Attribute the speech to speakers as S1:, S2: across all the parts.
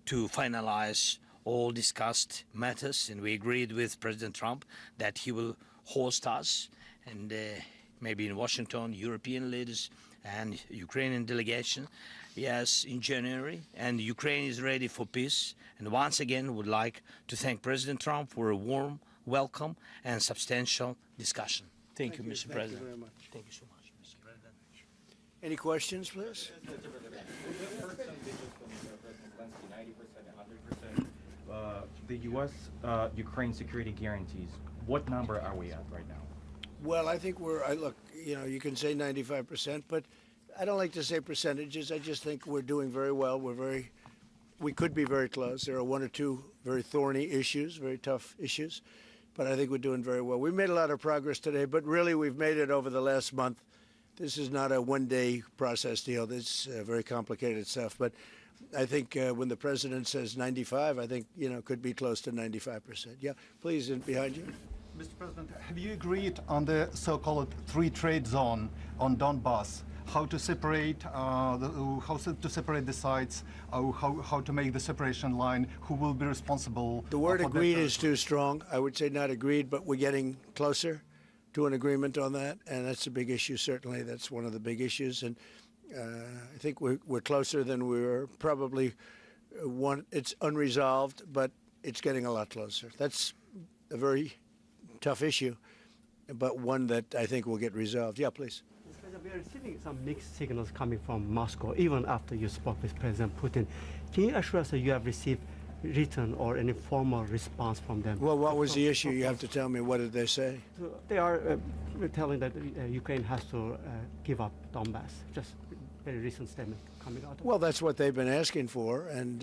S1: to finalize all discussed matters, and we agreed with President Trump that he will host us, and maybe in Washington, European leaders and Ukrainian delegation, yes, in January, and Ukraine is ready for peace. And once again, would like to thank President Trump for a warm welcome and substantial discussion. Thank you, Mr. President.
S2: Thank you very much.
S1: Thank you so much, Mr. President.
S2: Any questions, please?
S3: The U.S.-Ukraine security guarantees, what number are we at right now?
S2: Well, I think look, you can say 95%, but I don't like to say percentages. I just think we're doing very well. We could be very close. There are one or two very thorny issues, very tough issues, but I think we're doing very well. We made a lot of progress today, but really we've made it over the last month. This is not a one-day process deal. This is very complicated stuff, but I think when the president says 95, I think, could be close to 95%. Yeah, please, behind you.
S4: Mr. President, have you agreed on the so-called free trade zone on Donbass? How to separate the sites? How to make the separation line? Who will be responsible?
S2: The word agreed is too strong. I would say not agreed, but we're getting closer to an agreement on that, and that's a big issue. Certainly, that's one of the big issues, and I think we're closer than we were. Probably it's unresolved, but it's getting a lot closer. That's a very tough issue, but one that I think will get resolved. Yeah, please.
S5: We are receiving some mixed signals coming from Moscow, even after you spoke with President Putin. Can you assure us that you have received written or any formal response from them?
S2: Well, what was the issue? You have to tell me. What did they say?
S5: They are telling that Ukraine has to give up Donbass. Just a very recent statement coming out.
S2: Well, that's what they've been asking for, and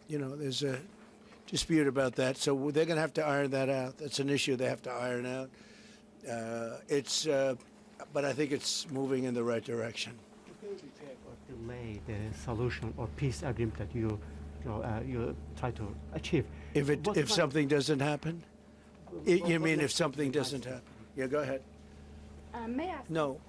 S2: there's a dispute about that, so they're going to have to iron that out. That's an issue they have to iron out. But I think it's moving in the right direction.
S5: Or delay the solution or peace agreement that you try to achieve.
S2: If something doesn't happen? You mean if something doesn't happen? Yeah, go ahead.
S6: May I ask?
S2: No,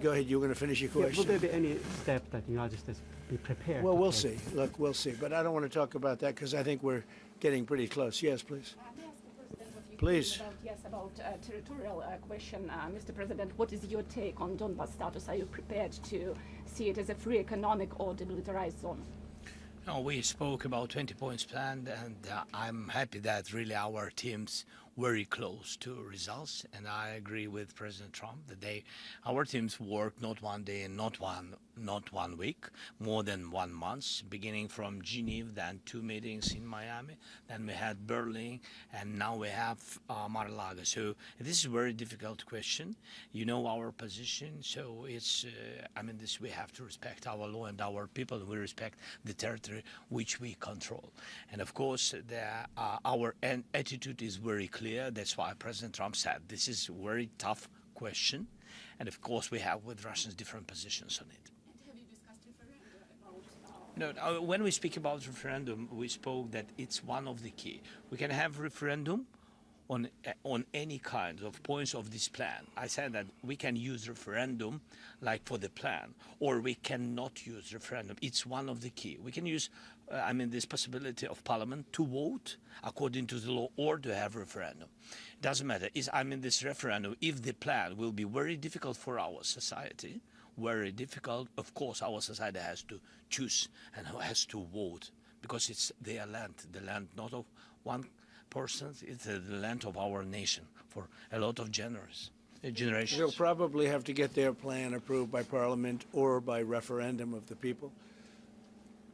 S2: go ahead. You were going to finish your question.
S5: Will there be any step that the United States be prepared?
S2: Well, we'll see. Look, we'll see. But I don't want to talk about that because I think we're getting pretty close. Yes, please. Please.
S6: About territorial question, Mr. President, what is your take on Donbass status? Are you prepared to see it as a free economic or demilitarized zone?
S1: No, we spoke about 20 points plan, and I'm happy that really our teams very close to results, and I agree with President Trump that our teams work not one day and not one week, more than 1 month, beginning from Geneva, then 2 meetings in Miami, then we had Berlin, and now we have Mar-a-Lago. So this is a very difficult question. You know our position, so it's, we have to respect our law and our people. We respect the territory which we control. And of course, our attitude is very clear. That's why President Trump said this is a very tough question. And of course, we have with Russians different positions on it.
S6: And have you discussed referendum about?
S1: No, when we speak about referendum, we spoke that it's one of the key. We can have referendum on any kind of points of this plan. I said that we can use referendum like for the plan, or we cannot use referendum. It's one of the key. We can use, this possibility of parliament to vote according to the law or to have referendum. It doesn't matter. This referendum, if the plan will be very difficult for our society, very difficult, of course our society has to choose and has to vote because it's their land, the land not of one person, it's the land of our nation for a lot of generations.
S2: They'll probably have to get their plan approved by Parliament or by referendum of the people.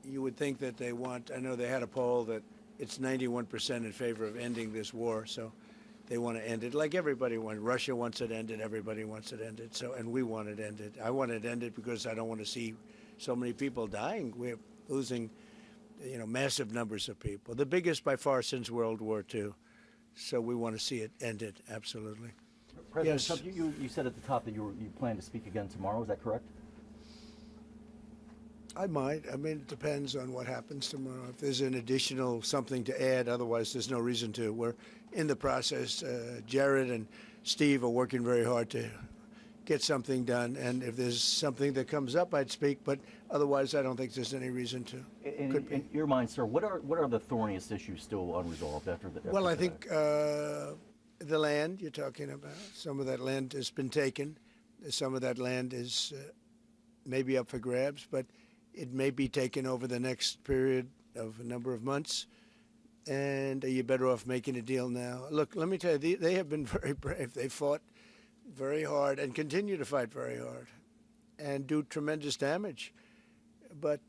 S2: You would think that they want, I know they had a poll that it's 91% in favor of ending this war, so they want to end it like everybody wants. Russia wants it ended, everybody wants it ended, and we want it ended. I want it ended because I don't want to see so many people dying. We're losing massive numbers of people, the biggest by far since World War II. So we want to see it ended, absolutely.
S7: President Trump, you said at the top that you plan to speak again tomorrow. Is that correct?
S2: I might. It depends on what happens tomorrow. If there's an additional something to add, otherwise there's no reason to. We're in the process. Jared and Steve are working very hard to get something done. And if there's something that comes up, I'd speak. But otherwise, I don't think there's any reason to.
S7: In your mind, sir, what are the thorniest issues still unresolved after the?
S2: Well, I think the land you're talking about. Some of that land has been taken. Some of that land is maybe up for grabs, but it may be taken over the next period of a number of months. And you're better off making a deal now. Look, let me tell you, they have been very brave. They fought very hard and continue to fight very hard and do tremendous damage. But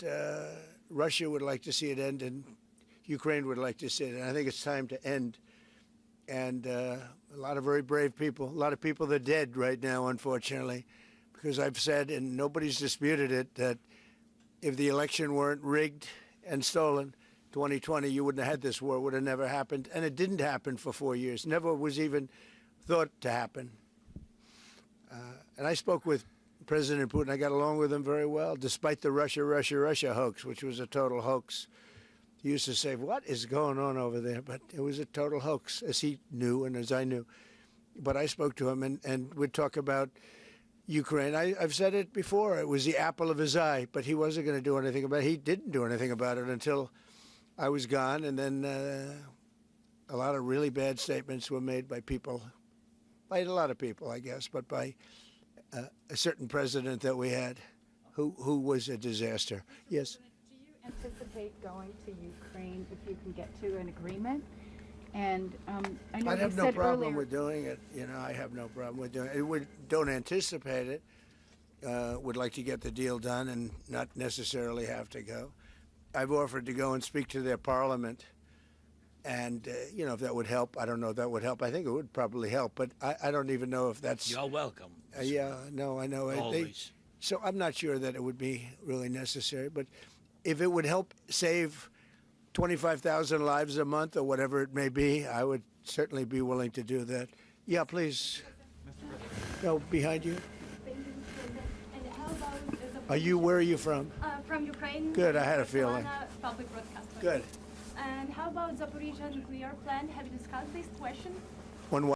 S2: Russia would like to see it end, and Ukraine would like to see it. And I think it's time to end. And a lot of very brave people, a lot of people that are dead right now, unfortunately, because I've said, and nobody's disputed it, that if the election weren't rigged and stolen, 2020, you wouldn't have had this war. It would have never happened. And it didn't happen for 4 years. Never was even thought to happen. And I spoke with President Putin. I got along with him very well, despite the Russia hoax, which was a total hoax. He used to say, what is going on over there? But it was a total hoax, as he knew and as I knew. But I spoke to him, and we'd talk about Ukraine. I've said it before. It was the apple of his eye, but he wasn't going to do anything about it. He didn't do anything about it until I was gone, and then a lot of really bad statements were made by people, by a lot of people, I guess, but by a certain president that we had who was a disaster. Yes?
S8: Do you anticipate going to Ukraine if you can get to an agreement? And I know
S2: I'd
S8: you
S2: have no
S8: said
S2: problem
S8: earlier,
S2: with doing it. You know, I have no problem with doing it. We don't anticipate it. Would like to get the deal done and not necessarily have to go. I've offered to go and speak to their parliament, and you know, if that would help. I don't know if that would help. I think it would probably help, but I don't even know if that's.
S1: You're welcome.
S2: Yeah, no, I know.
S1: Always.
S2: So I'm not sure that it would be really necessary, but if it would help save 25,000 lives a month or whatever it may be, I would certainly be willing to do that. Yeah, please. No, behind you.
S9: Thank you, Mr. President. And how about
S2: Are you? Where are you from?
S9: from Ukraine?
S2: Good, I had a feeling.
S9: Public broadcaster.
S2: Good.
S9: And how about Zaporizhzhia nuclear plant? Have you discussed this question?